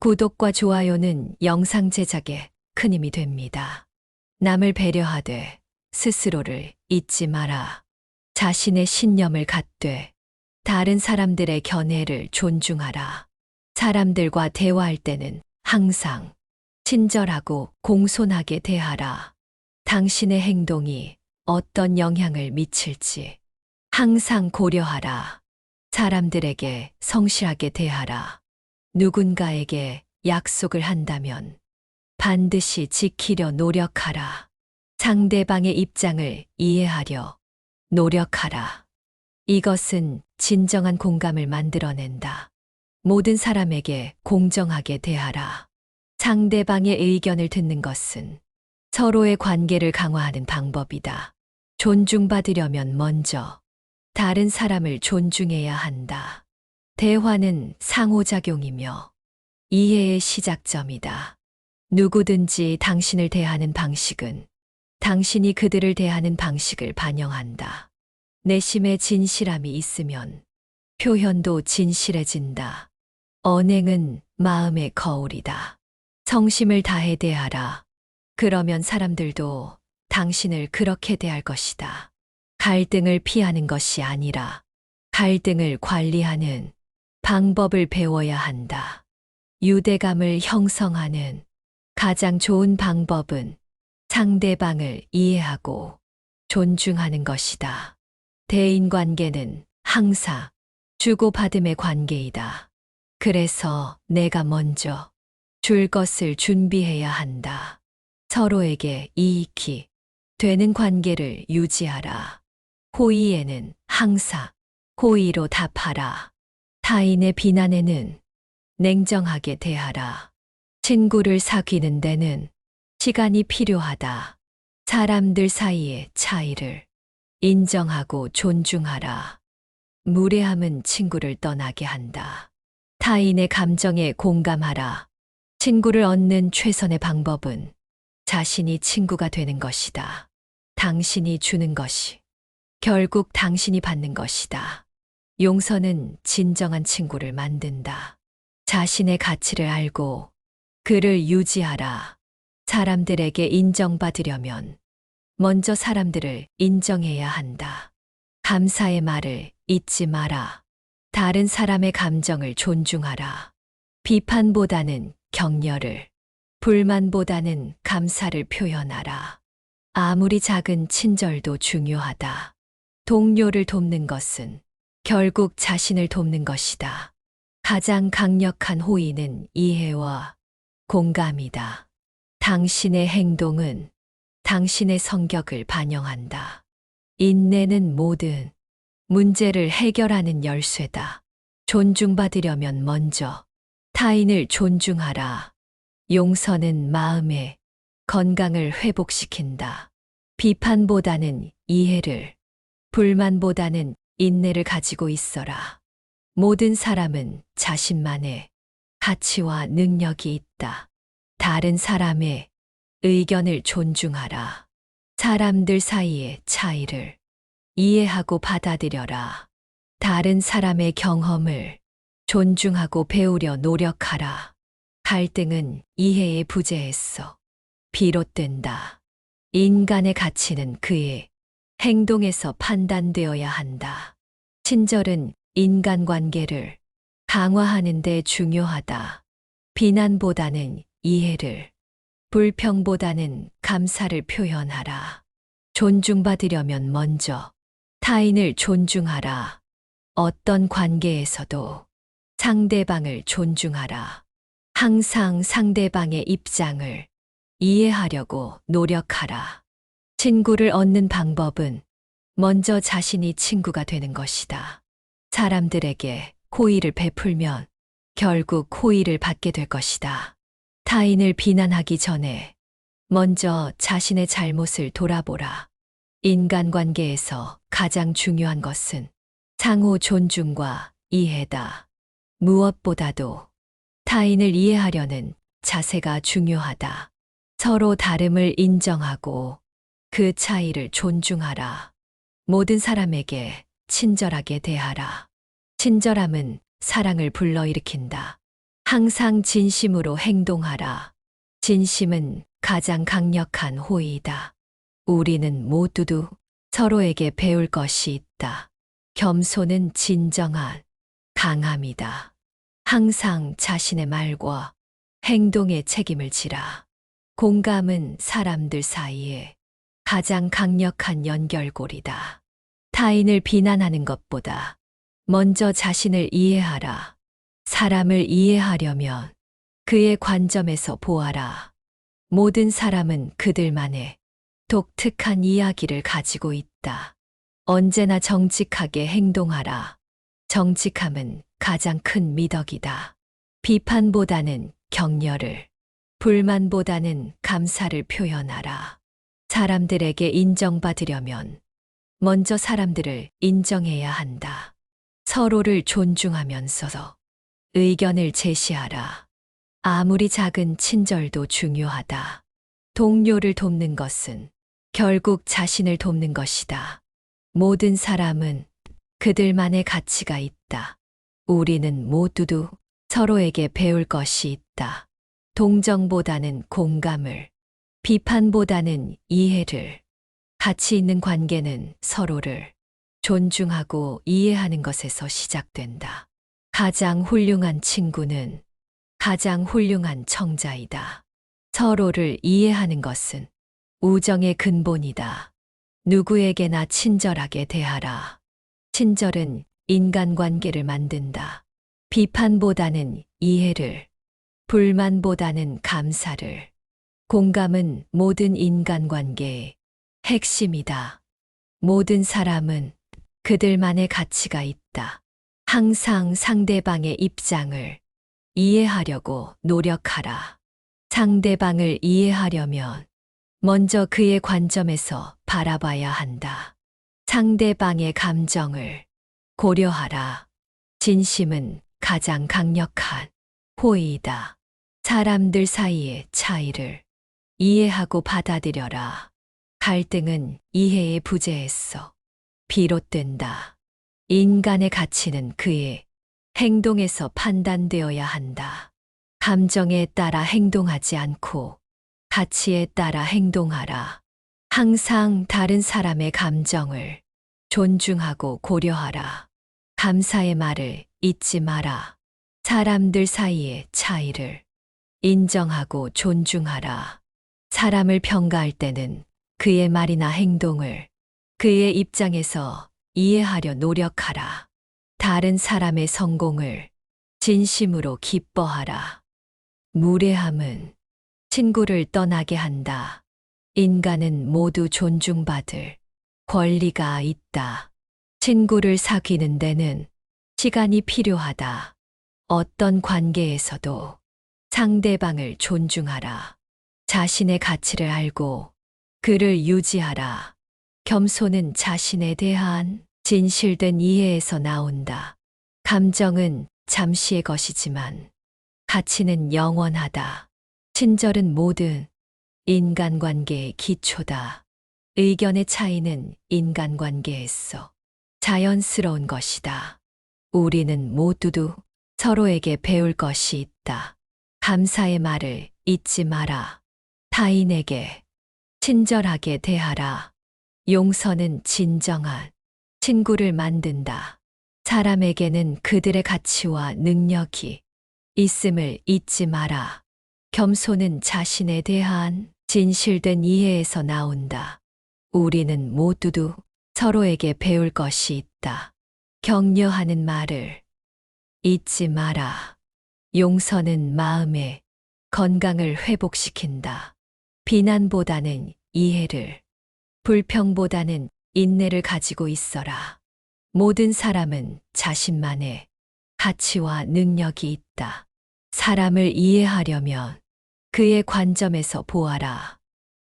구독과 좋아요는 영상 제작에 큰 힘이 됩니다. 남을 배려하되 스스로를 잊지 마라. 자신의 신념을 갖되 다른 사람들의 견해를 존중하라. 사람들과 대화할 때는 항상 친절하고 공손하게 대하라. 당신의 행동이 어떤 영향을 미칠지 항상 고려하라. 사람들에게 성실하게 대하라. 누군가에게 약속을 한다면 반드시 지키려 노력하라. 상대방의 입장을 이해하려 노력하라. 이것은 진정한 공감을 만들어낸다. 모든 사람에게 공정하게 대하라. 상대방의 의견을 듣는 것은 서로의 관계를 강화하는 방법이다. 존중받으려면 먼저 다른 사람을 존중해야 한다. 대화는 상호작용이며 이해의 시작점이다. 누구든지 당신을 대하는 방식은 당신이 그들을 대하는 방식을 반영한다. 내심에 진실함이 있으면 표현도 진실해진다. 언행은 마음의 거울이다. 성심을 다해 대하라. 그러면 사람들도 당신을 그렇게 대할 것이다. 갈등을 피하는 것이 아니라 갈등을 관리하는 방법을 배워야 한다. 유대감을 형성하는 가장 좋은 방법은 상대방을 이해하고 존중하는 것이다. 대인관계는 항상 주고받음의 관계이다. 그래서 내가 먼저 줄 것을 준비해야 한다. 서로에게 이익이 되는 관계를 유지하라. 호의에는 항상 호의로 답하라. 타인의 비난에는 냉정하게 대하라. 친구를 사귀는 데는 시간이 필요하다. 사람들 사이의 차이를 인정하고 존중하라. 무례함은 친구를 떠나게 한다. 타인의 감정에 공감하라. 친구를 얻는 최선의 방법은 자신이 친구가 되는 것이다. 당신이 주는 것이 결국 당신이 받는 것이다. 용서는 진정한 친구를 만든다. 자신의 가치를 알고 그를 유지하라. 사람들에게 인정받으려면 먼저 사람들을 인정해야 한다. 감사의 말을 잊지 마라. 다른 사람의 감정을 존중하라. 비판보다는 격려를, 불만보다는 감사를 표현하라. 아무리 작은 친절도 중요하다. 동료를 돕는 것은 결국 자신을 돕는 것이다. 가장 강력한 호의는 이해와 공감이다. 당신의 행동은 당신의 성격을 반영한다. 인내는 모든 문제를 해결하는 열쇠다. 존중받으려면 먼저 타인을 존중하라. 용서는 마음의 건강을 회복시킨다. 비판보다는 이해를, 불만보다는 인내를 가지고 있어라. 모든 사람은 자신만의 가치와 능력이 있다. 다른 사람의 의견을 존중하라. 사람들 사이의 차이를 이해하고 받아들여라. 다른 사람의 경험을 존중하고 배우려 노력하라. 갈등은 이해의 부재에서 비롯된다. 인간의 가치는 그의 행동에서 판단되어야 한다. 친절은 인간관계를 강화하는 데 중요하다. 비난보다는 이해를, 불평보다는 감사를 표현하라. 존중받으려면 먼저 타인을 존중하라. 어떤 관계에서도 상대방을 존중하라. 항상 상대방의 입장을 이해하려고 노력하라. 친구를 얻는 방법은 먼저 자신이 친구가 되는 것이다. 사람들에게 호의를 베풀면 결국 호의를 받게 될 것이다. 타인을 비난하기 전에 먼저 자신의 잘못을 돌아보라. 인간관계에서 가장 중요한 것은 상호 존중과 이해다. 무엇보다도 타인을 이해하려는 자세가 중요하다. 서로 다름을 인정하고 그 차이를 존중하라. 모든 사람에게 친절하게 대하라. 친절함은 사랑을 불러일으킨다. 항상 진심으로 행동하라. 진심은 가장 강력한 호의이다. 우리는 모두도 서로에게 배울 것이 있다. 겸손은 진정한 강함이다. 항상 자신의 말과 행동에 책임을 지라. 공감은 사람들 사이에 가장 강력한 연결고리다. 타인을 비난하는 것보다 먼저 자신을 이해하라. 사람을 이해하려면 그의 관점에서 보아라. 모든 사람은 그들만의 독특한 이야기를 가지고 있다. 언제나 정직하게 행동하라. 정직함은 가장 큰 미덕이다. 비판보다는 격려를, 불만보다는 감사를 표현하라. 사람들에게 인정받으려면 먼저 사람들을 인정해야 한다. 서로를 존중하면서 의견을 제시하라. 아무리 작은 친절도 중요하다. 동료를 돕는 것은 결국 자신을 돕는 것이다. 모든 사람은 그들만의 가치가 있다. 우리는 모두도 서로에게 배울 것이 있다. 동정보다는 공감을, 비판보다는 이해를, 가치 있는 관계는 서로를 존중하고 이해하는 것에서 시작된다. 가장 훌륭한 친구는 가장 훌륭한 청자이다. 서로를 이해하는 것은 우정의 근본이다. 누구에게나 친절하게 대하라. 친절은 인간관계를 만든다. 비판보다는 이해를, 불만보다는 감사를. 공감은 모든 인간관계의 핵심이다. 모든 사람은 그들만의 가치가 있다. 항상 상대방의 입장을 이해하려고 노력하라. 상대방을 이해하려면 먼저 그의 관점에서 바라봐야 한다. 상대방의 감정을 고려하라. 진심은 가장 강력한 호의이다. 사람들 사이의 차이를 이해하고 받아들여라. 갈등은 이해의 부재에서 비롯된다. 인간의 가치는 그의 행동에서 판단되어야 한다. 감정에 따라 행동하지 않고 가치에 따라 행동하라. 항상 다른 사람의 감정을 존중하고 고려하라. 감사의 말을 잊지 마라. 사람들 사이의 차이를 인정하고 존중하라. 사람을 평가할 때는 그의 말이나 행동을 그의 입장에서 이해하려 노력하라. 다른 사람의 성공을 진심으로 기뻐하라. 무례함은 친구를 떠나게 한다. 인간은 모두 존중받을 권리가 있다. 친구를 사귀는 데는 시간이 필요하다. 어떤 관계에서도 상대방을 존중하라. 자신의 가치를 알고 그를 유지하라. 겸손은 자신에 대한 진실된 이해에서 나온다. 감정은 잠시의 것이지만 가치는 영원하다. 친절은 모든 인간관계의 기초다. 의견의 차이는 인간관계에서 자연스러운 것이다. 우리는 모두도 서로에게 배울 것이 있다. 감사의 말을 잊지 마라. 타인에게 친절하게 대하라. 용서는 진정한 친구를 만든다. 사람에게는 그들의 가치와 능력이 있음을 잊지 마라. 겸손은 자신에 대한 진실된 이해에서 나온다. 우리는 모두도 서로에게 배울 것이 있다. 격려하는 말을 잊지 마라. 용서는 마음의 건강을 회복시킨다. 비난보다는 이해를, 불평보다는 인내를 가지고 있어라. 모든 사람은 자신만의 가치와 능력이 있다. 사람을 이해하려면 그의 관점에서 보아라.